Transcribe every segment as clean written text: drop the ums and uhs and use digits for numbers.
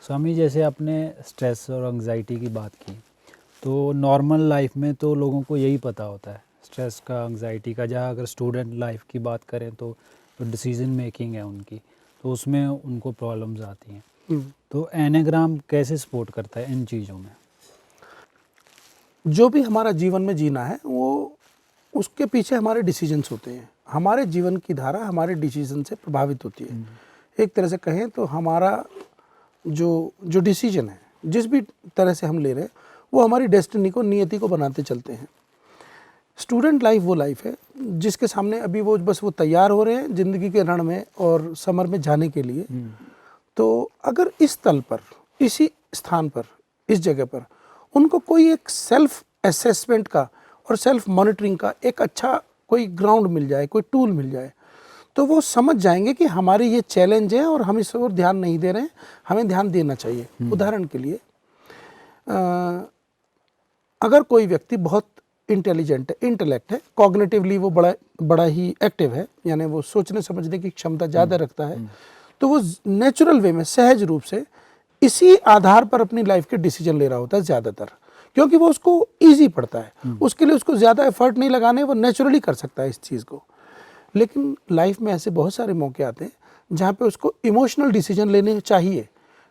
स्वामी, जैसे आपने स्ट्रेस और एंजाइटी की बात की, तो नॉर्मल लाइफ में तो लोगों को यही पता होता है स्ट्रेस का, एंजाइटी का। जहाँ अगर स्टूडेंट लाइफ की बात करें तो जो डिसीजन मेकिंग है उनकी, तो उसमें उनको प्रॉब्लम्स आती हैं। तो एनेग्राम कैसे सपोर्ट करता है इन चीज़ों में? जो भी हमारा जीवन में जीना है वो उसके पीछे हमारे डिसीजंस होते हैं। हमारे जीवन की धारा हमारे डिसीजन से प्रभावित होती है। एक तरह से कहें तो हमारा जो डिसीजन है, जिस भी तरह से हम ले रहे हैं, वो हमारी डेस्टिनी को, नियति को बनाते चलते हैं। स्टूडेंट लाइफ वो लाइफ है जिसके सामने अभी वो तैयार हो रहे हैं ज़िंदगी के रण में और समर में जाने के लिए। तो अगर इस तल पर, इसी स्थान पर, इस जगह पर उनको कोई एक सेल्फ असेसमेंट का और सेल्फ मॉनिटरिंग का एक अच्छा कोई ग्राउंड मिल जाए, कोई टूल मिल जाए, तो वो समझ जाएंगे कि हमारी ये चैलेंज है और हम इस ओर ध्यान नहीं दे रहे हैं, हमें ध्यान देना चाहिए। उदाहरण के लिए अगर कोई व्यक्ति बहुत इंटेलिजेंट है, इंटेलेक्ट है, कॉग्निटिवली वो बड़ा ही एक्टिव है, यानी वो सोचने समझने की क्षमता ज़्यादा रखता है, तो वो नेचुरल वे में, सहज रूप से इसी आधार पर अपनी लाइफ के डिसीजन ले रहा होता है ज़्यादातर, क्योंकि वो उसको ईजी पड़ता है। उसके लिए उसको ज़्यादा एफर्ट नहीं लगाने, वो नेचुरली कर सकता है इस चीज़ को। लेकिन लाइफ में ऐसे बहुत सारे मौके आते हैं जहाँ पे उसको इमोशनल डिसीजन लेने चाहिए,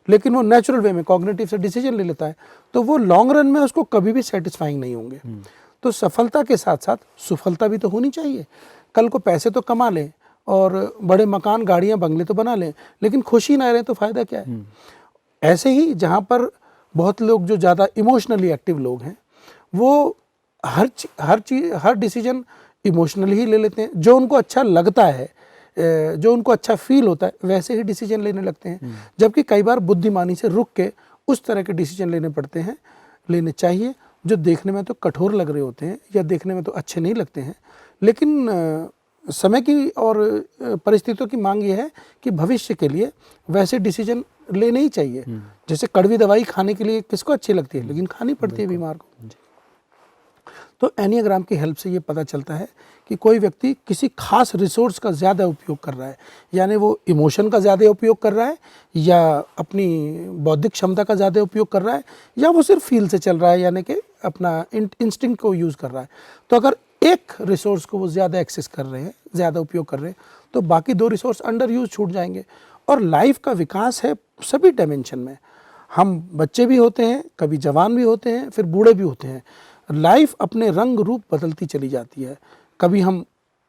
लेकिन वो नेचुरल वे में कॉग्निटिव से डिसीजन ले लेता है, तो वो लॉन्ग रन में उसको कभी भी सेटिस्फाइंग नहीं होंगे। तो सफलता के साथ साथ सुफलता भी तो होनी चाहिए। कल को पैसे तो कमा लें और बड़े मकान, गाड़ियाँ, बंगले तो बना लें, लेकिन खुशी ना रहे तो फ़ायदा क्या है? ऐसे ही जहाँ पर बहुत लोग जो ज़्यादा इमोशनली एक्टिव लोग हैं, वो हर डिसीजन इमोशनली ही ले लेते हैं। जो उनको अच्छा लगता है, जो उनको अच्छा फील होता है, वैसे ही डिसीजन लेने लगते हैं। जबकि कई बार बुद्धिमानी से रुक के उस तरह के डिसीजन लेने चाहिए जो देखने में तो कठोर लग रहे होते हैं या देखने में तो अच्छे नहीं लगते हैं, लेकिन समय की और परिस्थितियों की मांग ये है कि भविष्य के लिए वैसे डिसीजन लेने ही चाहिए। जैसे कड़वी दवाई खाने के लिए किसको अच्छी लगती है, लेकिन खानी पड़ती है बीमार को। तो एनियाग्राम की हेल्प से ये पता चलता है कि कोई व्यक्ति किसी खास रिसोर्स का ज़्यादा उपयोग कर रहा है, यानी वो इमोशन का ज़्यादा उपयोग कर रहा है, या अपनी बौद्धिक क्षमता का ज़्यादा उपयोग कर रहा है, या वो सिर्फ फील से चल रहा है, यानी कि अपना इंस्टिंक्ट को यूज़ कर रहा है। तो अगर एक रिसोर्स को वो ज़्यादा एक्सेस कर रहे हैं, ज़्यादा उपयोग कर रहे हैं, तो बाकी दो रिसोर्स अंडर यूज छूट जाएंगे। और लाइफ का विकास है सभी डायमेंशन में। हम बच्चे भी होते हैं, कभी जवान भी होते हैं, फिर बूढ़े भी होते हैं। लाइफ अपने रंग रूप बदलती चली जाती है। कभी हम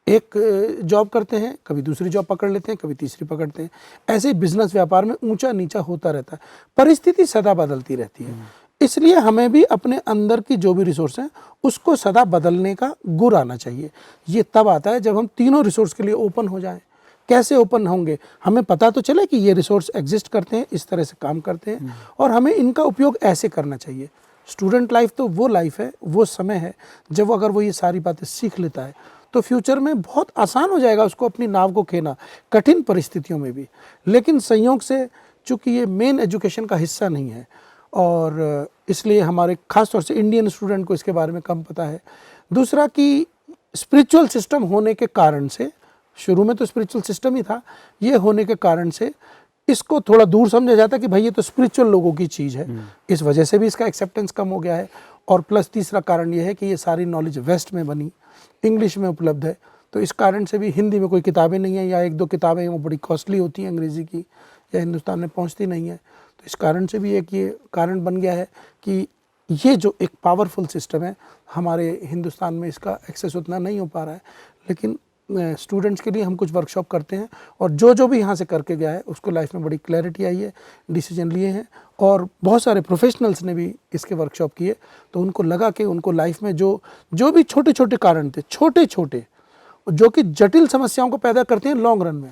एक जॉब करते हैं, कभी दूसरी जॉब पकड़ लेते हैं, कभी तीसरी पकड़ते हैं। ऐसे बिजनेस व्यापार में ऊंचा नीचा होता रहता है, परिस्थिति सदा बदलती रहती है। इसलिए हमें भी अपने अंदर की जो भी रिसोर्स हैं उसको सदा बदलने का गुण आना चाहिए। ये तब आता है जब हम तीनों रिसोर्स के लिए ओपन हो जाएं। कैसे ओपन होंगे? हमें पता तो चले कि ये रिसोर्स एग्जिस्ट करते हैं, इस तरह से काम करते हैं, और हमें इनका उपयोग ऐसे करना चाहिए। स्टूडेंट लाइफ तो वो लाइफ है, वो समय है जब अगर वो ये सारी बातें सीख लेता है तो फ्यूचर में बहुत आसान हो जाएगा उसको अपनी नाव को खेना, कठिन परिस्थितियों में भी। लेकिन संयोग से चूँकि ये मेन एजुकेशन का हिस्सा नहीं है, और इसलिए हमारे खास तौर से इंडियन स्टूडेंट को इसके बारे में कम पता है। दूसरा कि स्पिरिचुअल सिस्टम होने के कारण से, शुरू में तो स्पिरिचुअल सिस्टम ही था, ये होने के कारण से इसको थोड़ा दूर समझा जाता है कि भाई ये तो स्पिरिचुअल लोगों की चीज़ है। इस वजह से भी इसका एक्सेप्टेंस कम हो गया है। और प्लस तीसरा कारण ये है कि ये सारी नॉलेज वेस्ट में बनी, इंग्लिश में उपलब्ध है, तो इस कारण से भी हिंदी में कोई किताबें नहीं हैं, या एक दो किताबें हैं वो बड़ी कॉस्टली होती हैं अंग्रेज़ी की, या हिंदुस्तान में पहुंचती नहीं है। तो इस कारण से भी एक ये कारण बन गया है कि ये जो एक पावरफुल सिस्टम है, हमारे हिंदुस्तान में इसका एक्सेस उतना नहीं हो पा रहा है। लेकिन स्टूडेंट्स के लिए हम कुछ वर्कशॉप करते हैं, और जो भी यहाँ से करके गया है उसको लाइफ में बड़ी क्लैरिटी आई है, डिसीजन लिए हैं। और बहुत सारे प्रोफेशनल्स ने भी इसके वर्कशॉप किए, तो उनको लगा कि उनको लाइफ में जो भी छोटे छोटे कारण थे, छोटे छोटे, जो कि जटिल समस्याओं को पैदा करते हैं लॉन्ग रन में।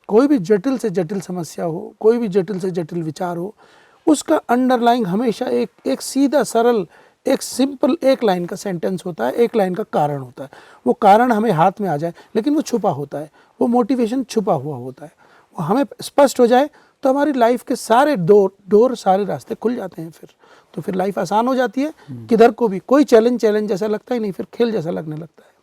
कोई भी जटिल से जटिल समस्या हो, कोई भी जटिल से जटिल विचार हो, उसका अंडरलाइंग हमेशा एक सीधा सरल, एक सिंपल, एक लाइन का सेंटेंस होता है, एक लाइन का कारण होता है। वो कारण हमें हाथ में आ जाए, लेकिन वो छुपा होता है, वो मोटिवेशन छुपा हुआ होता है, वो हमें स्पष्ट हो जाए तो हमारी लाइफ के सारे डोर सारे रास्ते खुल जाते हैं। फिर लाइफ आसान हो जाती है। किधर को भी कोई चैलेंज जैसा लगता ही नहीं, फिर खेल जैसा लगने लगता है।